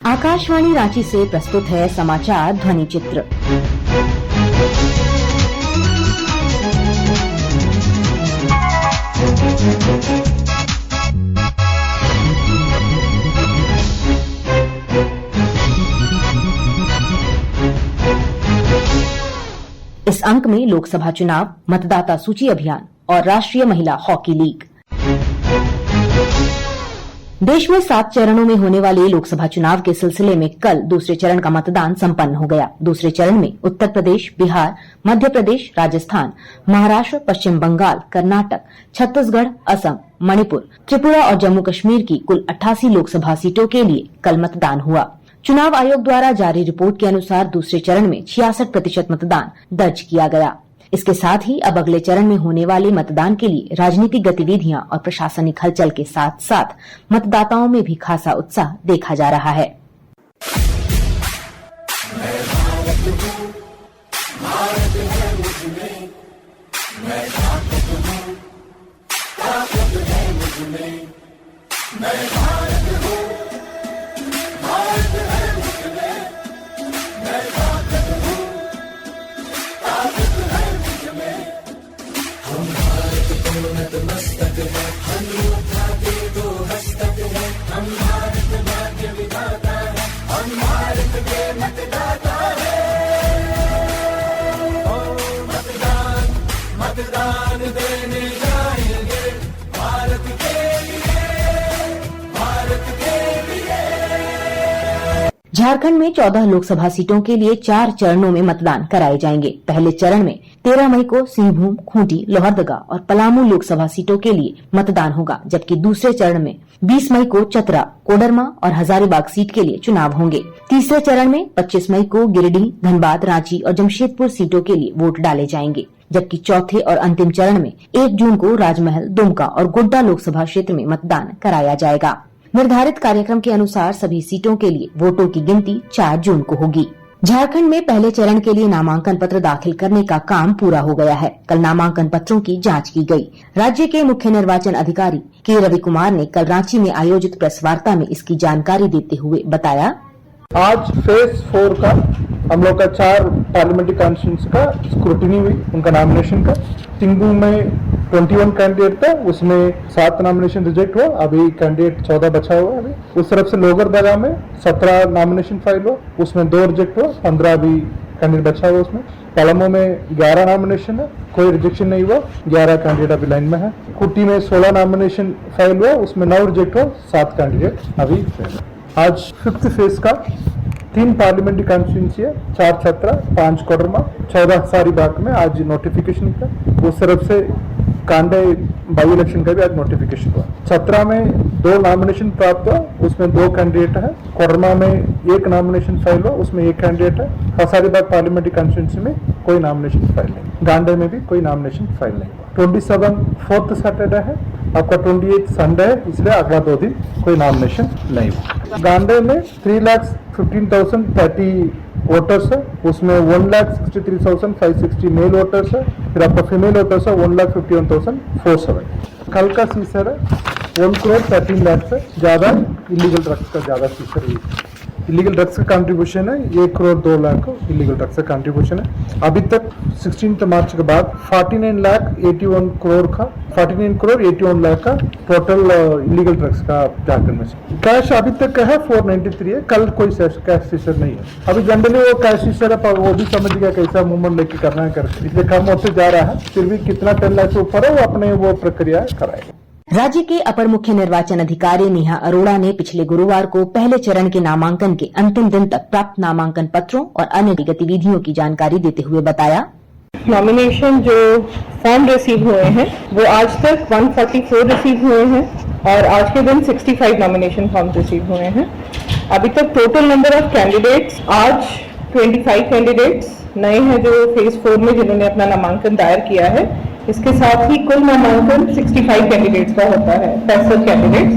आकाशवाणी रांची से प्रस्तुत है समाचार ध्वनि चित्र। इस अंक में लोकसभा चुनाव, मतदाता सूची अभियान और राष्ट्रीय महिला हॉकी लीग। देश में 7 चरणों में होने वाले लोकसभा चुनाव के सिलसिले में कल दूसरे चरण का मतदान संपन्न हो गया। दूसरे चरण में उत्तर प्रदेश, बिहार, मध्य प्रदेश, राजस्थान, महाराष्ट्र, पश्चिम बंगाल, कर्नाटक, छत्तीसगढ़, असम, मणिपुर, त्रिपुरा और जम्मू कश्मीर की कुल 88 लोकसभा सीटों के लिए कल मतदान हुआ। चुनाव आयोग द्वारा जारी रिपोर्ट के अनुसार दूसरे चरण में 66% मतदान दर्ज किया गया। इसके साथ ही अब अगले चरण में होने वाले मतदान के लिए राजनीतिक गतिविधियां और प्रशासनिक हलचल के साथ साथ मतदाताओं में भी खासा उत्साह देखा जा रहा है। मतदान देने जाएंगे भारत के लिए। झारखंड में 14 लोकसभा सीटों के लिए 4 चरणों में मतदान कराए जाएंगे। पहले चरण में 13 मई को सिंहभूम, खूंटी, लोहरदगा और पलामू लोकसभा सीटों के लिए मतदान होगा, जबकि दूसरे चरण में 20 मई को चतरा, कोडरमा और हजारीबाग सीट के लिए चुनाव होंगे। तीसरे चरण में 25 मई को गिरिडीह, धनबाद, रांची और जमशेदपुर सीटों के लिए वोट डाले जाएंगे, जबकि चौथे और अंतिम चरण में 1 जून को राजमहल, दुमका और गोड्डा लोकसभा क्षेत्र में मतदान कराया जाएगा। निर्धारित कार्यक्रम के अनुसार सभी सीटों के लिए वोटों की गिनती 4 जून को होगी। झारखंड में पहले चरण के लिए नामांकन पत्र दाखिल करने का काम पूरा हो गया है। कल नामांकन पत्रों की जांच की गई। राज्य के मुख्य निर्वाचन अधिकारी के रवि कुमार ने कल रांची में आयोजित प्रेस वार्ता में इसकी जानकारी देते हुए बताया, आज फेज 4 का हम लोग का 4 पार्लियामेंट्री कॉन्स्टिट्यूंसी का स्क्रूटिनी हुई, उनका नॉमिनेशन का। सिंहभूम में 21 कैंडिडेट था, उसमें 7 नॉमिनेशन रिजेक्ट हुआ, अभी कैंडिडेट 14 बचा हुआ है। उस तरफ से लोहरदगा में 17 नॉमिनेशन फाइल हुआ, उसमें 2 रिजेक्ट हुआ, 15 अभी कैंडिडेट बचा हुआ उसमें। पलामू में 11 नॉमिनेशन है, कोई रिजेक्शन नहीं हुआ, 11 कैंडिडेट अभी लाइन में है। खूंटी में 16 नॉमिनेशन फाइल हुआ, उसमें 9 रिजेक्ट हुआ, 7 कैंडिडेट अभी। आज 5th फेज का 3 पार्लियामेंट्री कॉन्स्टिट्यूंसी है, 4 चतरा, 5 कोडरमा, 14 हजारीबाग में आज नोटिफिकेशन था। उस तरफ से कांडे बाई इलेक्शन का भी आज नोटिफिकेशन हुआ। चतरा में 2 नॉमिनेशन प्राप्त हुआ, उसमें 2 कैंडिडेट है। कोडरमा में 1 नॉमिनेशन फाइल हुआ, उसमें 1 कैंडिडेट है। हजारीबाग पार्लियामेंट्री कॉन्स्टिट्यूंसी में कोई नॉमिनेशन फाइल नहीं। गांडे में भी कोई नॉमिनेशन फाइल नहीं हुआ। 27 4th सैटरडे है, आपका 28 संडे है, इसलिए अगला 2 दिन कोई नॉमिनेशन नहीं हुआ। गांडे में 3,15,030 वोटर्स है, उसमें 1,63,560 मेल वोटर्स है, फिर आपका फीमेल वोटर्स है 1,51,407। कल का सीसर है 1,13,00,000 से ज्यादा इलीगल ड्रग्स का ज्यादा सीसर है। इलीगल ड्रग्स का कंट्रीब्यूशन है 1,02,00,000 इलीगल ड्रग्स का कंट्रीब्यूशन है। अभी तक 16 मार्च के बाद 49,81 करोड़ का 49,81,00,000 का टोटल इलीगल ड्रग्स का झारखंड में से। कैश अभी तक का है 493 है, कल कोई कैश सीसर नहीं है। अभी जनरली वो कैश सीसर है, पर वो भी समझ गया कैसा मूवमेंट लेके करना है करके, इसलिए कम होते जा रहा है। फिर भी कितना 10 लाख से ऊपर है वो अपने वो प्रक्रिया कराएगा। राज्य के अपर मुख्य निर्वाचन अधिकारी नेहा अरोड़ा ने पिछले गुरुवार को पहले चरण के नामांकन के अंतिम दिन तक प्राप्त नामांकन पत्रों और अन्य गतिविधियों की जानकारी देते हुए बताया, नॉमिनेशन जो फॉर्म रिसीव हुए हैं वो आज तक 144 रिसीव हुए हैं और आज के दिन 65 नॉमिनेशन फॉर्म रिसीव हुए हैं। अभी तक टोटल नंबर ऑफ कैंडिडेट्स आज 25 कैंडिडेट्स नए हैं जो फेज 4 में जिन्होंने अपना नामांकन दायर किया है। इसके साथ ही कुल नामांकन 65 कैंडिडेट्स का होता है, 65 कैंडिडेट्स।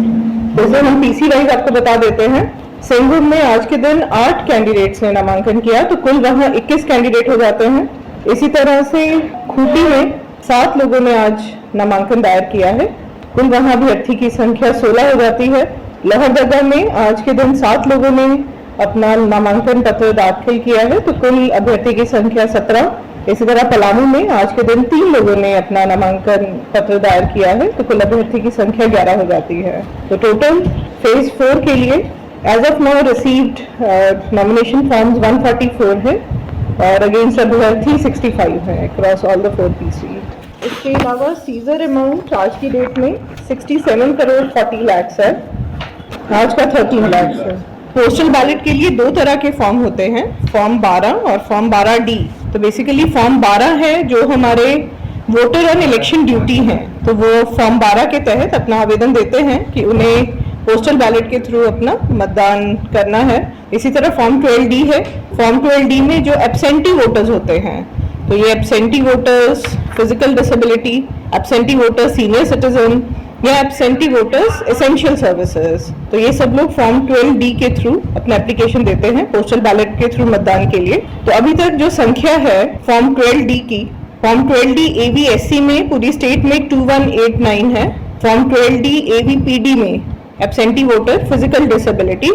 जैसे हम पीसी वाइज आपको बता देते हैं, सिंहभूम में आज के दिन 8 कैंडिडेट्स ने नामांकन किया, तो कुल वहां 21 कैंडिडेट हो जाते हैं। इसी तरह से खूंटी में 7 लोगों ने आज नामांकन दायर किया है, कुल वहां अभ्यर्थी की संख्या 16 हो जाती है। लोहरदगा में आज के दिन 7 लोगों ने अपना नामांकन पत्र दाखिल किया है, तो कुल अभ्यर्थी की संख्या 17। इसी तरह पलामू में आज के दिन 3 लोगों ने अपना नामांकन पत्र दायर किया है, तो कुल अभ्यर्थी की संख्या 11 हो जाती है। तो टोटल फेज 4 के लिए as of now received nomination forms 144 है और अगेंस्ट अभ्यर्थी 65 है अक्रॉस ऑल द 4 पीसी। इसके अलावा सीजर अमाउंट आज की डेट में 67 करोड़ 40 लाख है, आज का 13 लाख है। पोस्टल बैलेट के लिए 2 तरह के फॉर्म होते हैं, फॉर्म 12 और फॉर्म 12D। तो बेसिकली फॉर्म 12 है जो हमारे वोटर ऑन इलेक्शन ड्यूटी हैं, तो वो फॉर्म 12 के तहत अपना आवेदन देते हैं कि उन्हें पोस्टल बैलेट के थ्रू अपना मतदान करना है। इसी तरह फॉर्म 12D है। फॉर्म 12D में जो एब्सेंटी वोटर्स होते हैं, तो ये absentee voters physical disability, absentee voters senior citizen या एब्सेंटी वोटर्स एसेंशियल सर्विसेज, तो ये सब लोग फॉर्म 12D के थ्रू अपना एप्लीकेशन देते हैं पोस्टल बैलेट के थ्रू मतदान के लिए। तो अभी तक जो संख्या है फॉर्म 12D की, फॉर्म 12D ABSC में पूरी स्टेट में 2189 है। फॉर्म 12D ABPD में एब्सेंटी वोटर फिजिकल डिसेबिलिटी,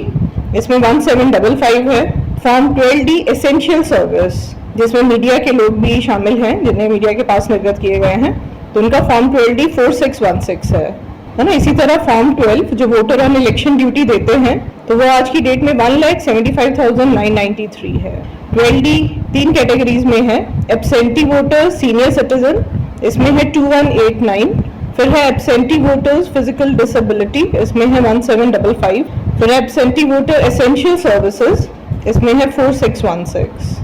इसमें 1755 है। फॉर्म 12D एसेंशियल सर्विस, जिसमें मीडिया के लोग भी शामिल हैं जिन्हें मीडिया के पास निर्गत किए गए हैं, तो उनका फॉर्म 12D 4616 है ना। इसी तरह फॉर्म 12 जो वोटर ऑन इलेक्शन ड्यूटी देते हैं, तो वो आज की डेट में 1,75,993 है। 12D 3 कैटेगरीज में है, एब्सेंटी वोटर सीनियर सिटीजन, इसमें है 2189, फिर है एब्सेंटी वोटर्स फिजिकल डिसेबिलिटी, इसमें है 1755, फिर एब्सेंटी वोटर एसेंशियल सर्विसेज, इसमें है 4616।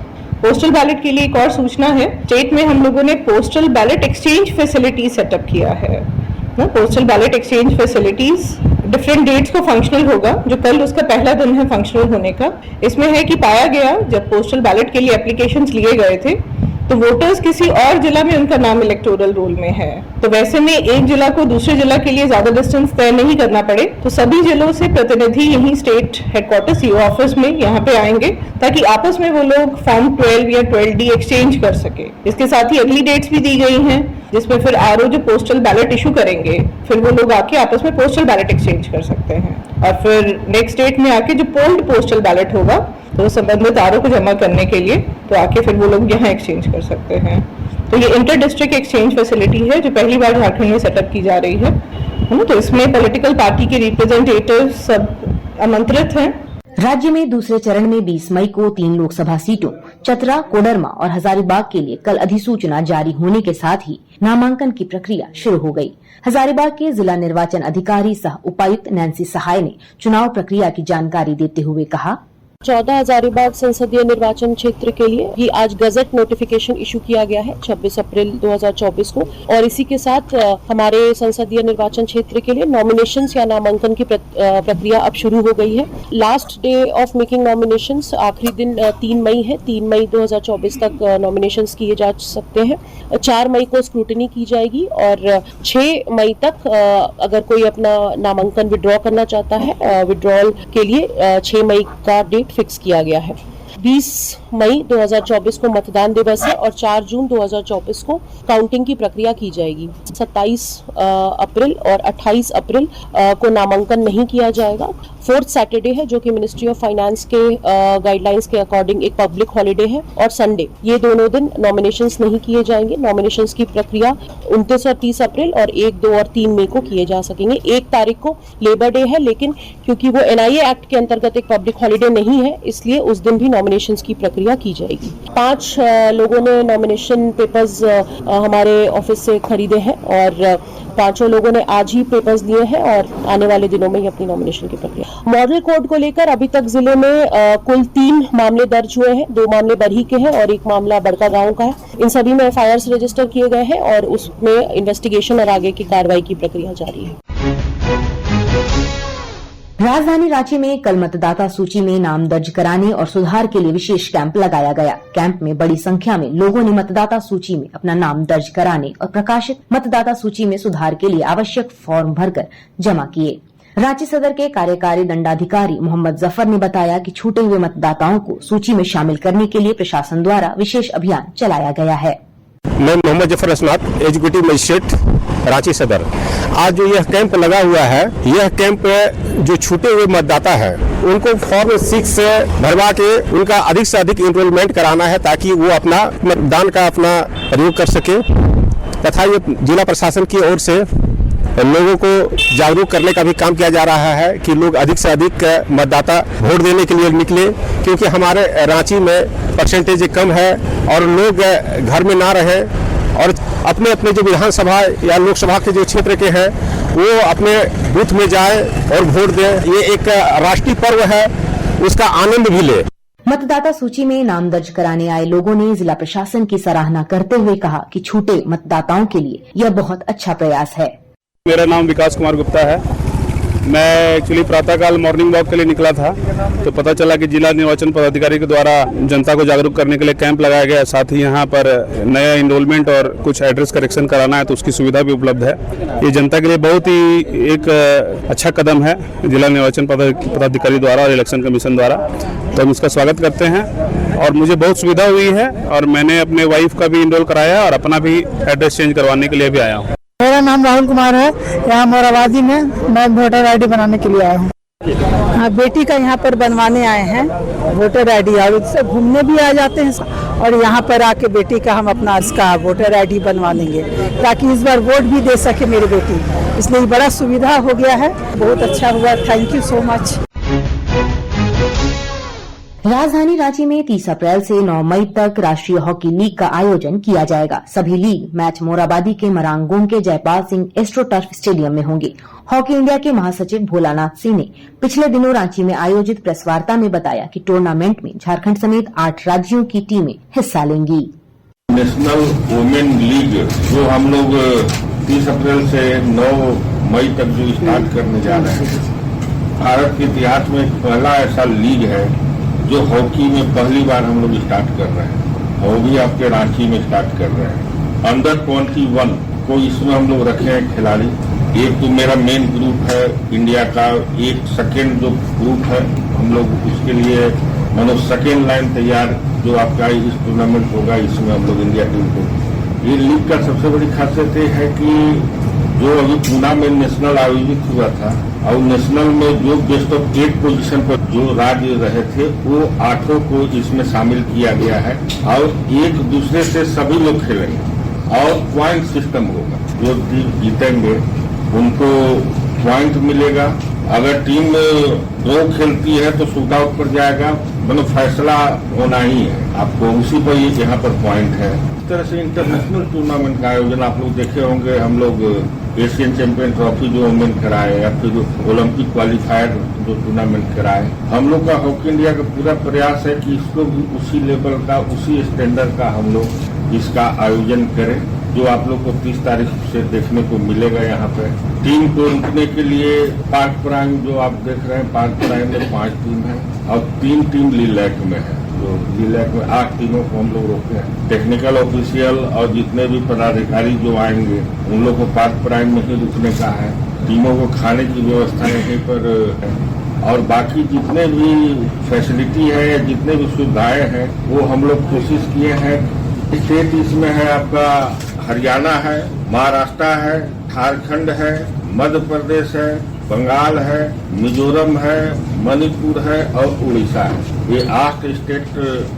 पोस्टल बैलेट के लिए एक और सूचना है, स्टेट में हम लोगों ने postal ballot exchange facility setup किया है ना। Postal ballot exchange facilities different dates को फंक्शनल होगा, जो कल उसका पहला दिन है फंक्शनल होने का। इसमें है कि पाया गया जब पोस्टल बैलेट के लिए एप्लीकेशंस लिए गए थे, तो वोटर्स किसी और जिला में उनका नाम इलेक्टोरल रोल में है, तो वैसे में एक जिला को दूसरे जिला के लिए ज्यादा डिस्टेंस तय नहीं करना पड़े, तो सभी जिलों से प्रतिनिधि यहीं स्टेट हेडक्वार्टर सीओ ऑफिस में यहाँ पे आएंगे, ताकि आपस में वो लोग फॉर्म 12 या 12D एक्सचेंज कर सके। इसके साथ ही अगली डेट्स भी दी गई हैं, जिसमें फिर आरओ जो पोस्टल बैलेट इशू करेंगे, फिर वो लोग आके आपस में पोस्टल बैलेट एक्सचेंज कर सकते हैं। और फिर नेक्स्ट डेट में आके जो पोल्ड पोस्टल बैलेट होगा, तो संबंधित आरओ को जमा करने के लिए तो आके फिर वो लोग यहाँ एक्सचेंज कर सकते हैं। तो ये इंटर डिस्ट्रिक्ट एक्सचेंज फैसिलिटी है जो पहली बार झारखंड में सेटअप की जा रही है ना। तो इसमें पॉलिटिकल पार्टी के रिप्रेजेंटेटिव सब आमंत्रित हैं। राज्य में दूसरे चरण में 20 मई को 3 लोकसभा सीटों चतरा, कोडरमा और हजारीबाग के लिए कल अधिसूचना जारी होने के साथ ही नामांकन की प्रक्रिया शुरू हो गई। हजारीबाग के जिला निर्वाचन अधिकारी सह उपायुक्त नैन्सी सहाय ने चुनाव प्रक्रिया की जानकारी देते हुए कहा, 14 हजारीबाग संसदीय निर्वाचन क्षेत्र के लिए ही आज गजट नोटिफिकेशन इशू किया गया है 26 अप्रैल 2024 को, और इसी के साथ हमारे संसदीय निर्वाचन क्षेत्र के लिए नॉमिनेशंस या नामांकन की प्रक्रिया अब शुरू हो गई है। Last day of making nominations आखिरी दिन 3 मई है। 3 मई 2024 तक नॉमिनेशंस किए जा सकते हैं। 4 मई को स्क्रूटनी की जाएगी और 6 मई तक अगर कोई अपना नामांकन विड्रॉ करना चाहता है, विड्रॉल के लिए 6 मई का डेट फिक्स किया गया है। 20 मई 2024 को मतदान दिवस है और 4 जून 2024 को काउंटिंग की प्रक्रिया की जाएगी। 27 अप्रैल और 28 अप्रैल को नामांकन नहीं किया जाएगा। 4th सैटरडे है जो कि मिनिस्ट्री ऑफ फाइनेंस के गाइडलाइंस के अकॉर्डिंग एक पब्लिक हॉलिडे है, और संडे, ये दोनों दिन नॉमिनेशंस नहीं किए जाएंगे। नॉमिनेशंस की प्रक्रिया 29 और 30 अप्रैल और 1, 2 और 3 मई को किए जा सकेंगे। 1 तारीख को लेबर डे है, लेकिन क्योंकि वो NIA एक्ट के अंतर्गत एक पब्लिक हॉलिडे नहीं है, इसलिए उस दिन भी नॉमिनेशंस की प्रक्रिया की जाएगी। 5 लोगों ने नॉमिनेशन पेपर्स हमारे ऑफिस से खरीदे हैं और 5 लोगों ने आज ही पेपर्स लिए हैं और आने वाले दिनों में ही अपनी नॉमिनेशन की प्रक्रिया। मॉडल कोड को लेकर अभी तक जिले में कुल 3 मामले दर्ज हुए हैं। 2 मामले बरही के हैं और 1 मामला बड़का गांव का है। इन सभी में FIRs रजिस्टर किए गए हैं और उसमें इन्वेस्टिगेशन और आगे की कार्रवाई की प्रक्रिया जारी है। राजधानी रांची में कल मतदाता सूची में नाम दर्ज कराने और सुधार के लिए विशेष कैंप लगाया गया। कैंप में बड़ी संख्या में लोगों ने मतदाता सूची में अपना नाम दर्ज कराने और प्रकाशित मतदाता सूची में सुधार के लिए आवश्यक फॉर्म भरकर जमा किए। रांची सदर के कार्यकारी दंडाधिकारी मोहम्मद जफर ने बताया कि छूटे हुए मतदाताओं को सूची में शामिल करने के लिए प्रशासन द्वारा विशेष अभियान चलाया गया है। मैं मोहम्मद जफर असनाद, एग्जीक्यूटिव मजिस्ट्रेट, रांची सदर। आज जो यह कैंप लगा हुआ है, यह कैंप जो छूटे हुए मतदाता है उनको फॉर्म 6 से भरवा के उनका अधिक से अधिक इनरोलमेंट कराना है, ताकि वो अपना मतदान का अपना प्रयोग कर सके। तथा ये जिला प्रशासन की ओर से लोगों को जागरूक करने का भी काम किया जा रहा है कि लोग अधिक से अधिक मतदाता वोट देने के लिए निकले, क्योंकि हमारे रांची में परसेंटेज कम है और लोग घर में ना रहे और अपने अपने जो विधानसभा या लोकसभा के जो क्षेत्र के हैं वो अपने बूथ में जाए और वोट दें। ये एक राष्ट्रीय पर्व है, उसका आनंद भी ले। मतदाता सूची में नाम दर्ज कराने आए लोगों ने जिला प्रशासन की सराहना करते हुए कहा कि छूटे मतदाताओं के लिए यह बहुत अच्छा प्रयास है। मेरा नाम विकास कुमार गुप्ता है। मैं एक्चुअली प्रातःकाल मॉर्निंग वॉक के लिए निकला था, तो पता चला कि जिला निर्वाचन पदाधिकारी के द्वारा जनता को जागरूक करने के लिए कैंप लगाया गया। साथ ही यहाँ पर नया इनरोलमेंट और कुछ एड्रेस करेक्शन कराना है, तो उसकी सुविधा भी उपलब्ध है। ये जनता के लिए बहुत ही एक अच्छा कदम है जिला निर्वाचन पदाधिकारी द्वारा और इलेक्शन कमीशन द्वारा, तो हम इसका स्वागत करते हैं और मुझे बहुत सुविधा हुई है और मैंने अपने वाइफ का भी इनरोल कराया और अपना भी एड्रेस चेंज करवाने के लिए भी आया हूँ। मेरा नाम राहुल कुमार है। यहाँ मोराबादी में मैं वोटर आईडी बनाने के लिए आया हूँ। हाँ, बेटी का यहाँ पर बनवाने आए हैं वोटर आईडी, और उससे घूमने भी आ जाते हैं और यहाँ पर आके बेटी का हम अपना इसका वोटर आईडी बनवा लेंगे, ताकि इस बार वोट भी दे सके मेरी बेटी। इसलिए बड़ा सुविधा हो गया है, बहुत अच्छा हुआ। Thank you so much. राजधानी रांची में 30 अप्रैल से 9 मई तक राष्ट्रीय हॉकी लीग का आयोजन किया जाएगा। सभी लीग मैच मोराबादी के मरांगोंग के Jaipal Singh astro turf stadium में होंगे। हॉकी इंडिया के महासचिव भोलानाथ सिंह ने पिछले दिनों रांची में आयोजित प्रेस वार्ता में बताया कि टूर्नामेंट में झारखंड समेत 8 राज्यों की टीमें हिस्सा लेंगी। नेशनल वुमेन लीग जो हम लोग 30 अप्रैल से 9 मई तक जो स्टार्ट करने जा रहे हैं, भारत के इतिहास में पहला ऐसा लीग है जो हॉकी में पहली बार हम लोग स्टार्ट कर रहे हैं, और भी आपके रांची में स्टार्ट कर रहे हैं। अंडर 21 को इसमें हम लोग रखे हैं खिलाड़ी। एक तो मेरा मेन ग्रुप है इंडिया का, एक सेकेंड जो ग्रुप है हम लोग उसके लिए मानो सेकेंड लाइन तैयार जो आपका इस टूर्नामेंट होगा, इसमें हम लोग इंडिया टीम को। ये लीग का सबसे बड़ी खासियत ये है कि जो अभी पूना में नेशनल आयोजित हुआ था और नेशनल में जो बेस्ट ऑफ 8 पोजीशन पर जो राज्य रहे थे वो 8 को इसमें शामिल किया गया है और एक दूसरे से सभी लोग खेलेंगे और पॉइंट सिस्टम होगा। जो टीम जीतेंगे उनको पॉइंट मिलेगा। अगर टीम ड्रॉ खेलती है तो शूट आउट पर जाएगा, मतलब फैसला होना ही है आपको, उसी पर ये यहाँ पर पॉइंट है। इस तरह से इंटरनेशनल टूर्नामेंट का आयोजन आप लोग देखे होंगे। हम लोग एशियन चैंपियन ट्रॉफी जो वुमेन कराए या फिर ओलंपिक क्वालिफायर जो टूर्नामेंट कराए, हम लोग का हॉकी इंडिया का पूरा प्रयास है कि इसको भी उसी लेवल का, उसी स्टैंडर्ड का हम लोग इसका आयोजन करें, जो आप लोग को 30 तारीख से देखने को मिलेगा। यहाँ पे टीम को रुकने के लिए पार्क प्राइम जो आप देख रहे हैं, पार्क प्राइम में 5 टीम है और 3 टीम लीलैक में है। जो लीलैक में 8 टीमों को हम लोग रोके हैं। टेक्निकल ऑफिशियल और जितने भी पदाधिकारी जो आएंगे उन लोग को पार्क प्राइम में ही रुकने का है। टीमों को खाने की व्यवस्था यहीं पर है और बाकी जितने भी फैसिलिटी है या जितने भी सुविधाएं हैं वो हम लोग कोशिश किए हैं। स्टेट इसमें है आपका हरियाणा है, महाराष्ट्र है, झारखंड है, मध्य प्रदेश है, बंगाल है, मिजोरम है, मणिपुर है और उड़ीसा है। ये 8 स्टेट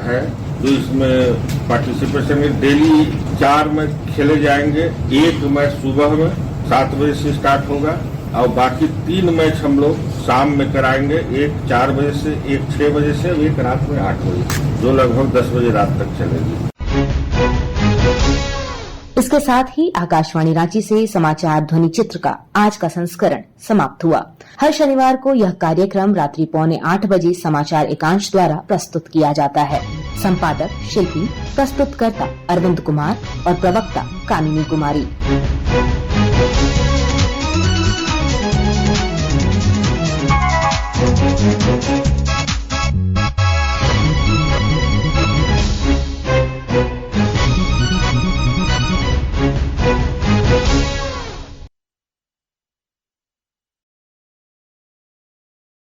है जो इसमें पार्टिसिपेशन में डेली 4 मैच खेले जाएंगे। 1 मैच सुबह में 7 बजे से स्टार्ट होगा और बाकी 3 मैच हम लोग शाम में कराएंगे। एक 4 बजे से, एक 6 बजे से, एक रात में 8 बजे, जो लगभग 10 बजे रात तक चलेगी। इसके साथ ही आकाशवाणी रांची से समाचार ध्वनि चित्र का आज का संस्करण समाप्त हुआ। हर शनिवार को यह कार्यक्रम रात्रि 7:45 बजे समाचार एकांश द्वारा प्रस्तुत किया जाता है। संपादक, शिल्पी, प्रस्तुतकर्ता अरविंद कुमार और प्रवक्ता कामिनी कुमारी।